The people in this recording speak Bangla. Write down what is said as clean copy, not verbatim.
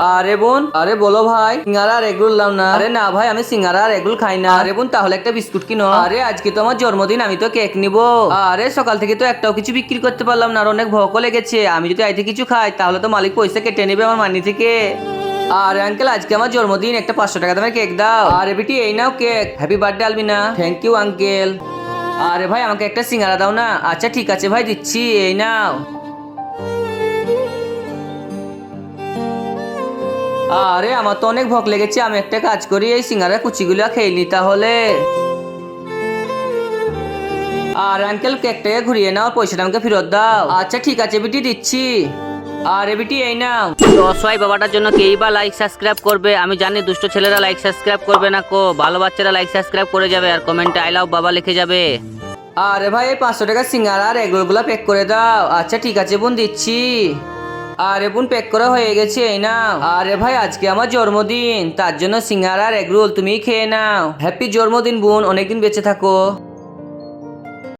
আরে বোন, আরে বলো ভাই, সিঙ্গারা আর এগরোল লাও না। আরে না ভাই, আমি সিঙ্গারা আর এগরোল খাই না। আরে বোন, তাহলে একটা বিস্কুট কিনো। আরে আজকে তো আমার জন্মদিন, আমি তো কেক নিবো। আরে সকাল থেকে তো একটাও কিছু বিক্রি করতে পারলাম না, আর অনেক ভোকও লেগেছে। আমি যদি আইতে কিছু খাই তাহলে তো মালিক পয়সা কেটে নেবে আমার মানি থেকে। আরে আঙ্কেল, আজকে আমার জন্মদিন, একটা 500 টাকা দামের কেক দাও। আরে বেটি, এই নাও cake, happy birthday Albina. Thank you uncle. আরে ভাই, আমাকে একটা সিঙ্গারা দাও না। আচ্ছা ঠিক আছে ভাই, দিচ্ছি, এই নাও। আরে আমার তো অনেক ভোক লেগেছে, আমি একটা কাজ করি, এই সিঙ্গারা কুচিগুলো খেয়ে নি তাহলে। আর আঙ্কেল, কেকটাকে ঘুরিয়ে নাও, পয়সাটা আমাকে ফেরত দাও। আচ্ছা ঠিক আছে বিটি, দিচ্ছি। আরে বিটি, এই নাও। তো অসহায় বাবাটার জন্য কেই বা লাইক সাবস্ক্রাইব করবে? আমি জানি দুষ্ট ছেলেরা লাইক সাবস্ক্রাইব করবে না কো, ভালো বাচ্চারা লাইক সাবস্ক্রাইব করে যাবে আর কমেন্টে আই লাভ বাবা লিখে যাবে। আরে ভাই, এই 500 টাকা সিঙ্গারা আর এগরোল গুলা প্যাক করে দাও। আচ্ছা ঠিক আছে বোন, দিচ্ছি। আরে বোন, প্যাক করা হয়ে গেছে, এই নাও। আরে ভাই, আজকে আমার জন্মদিন, তার জন্য সিঙ্গারা আর এগরোল তুমি খেয়ে নাও। হ্যাপি জন্মদিন বোন, অনেকদিন বেঁচে থাকো।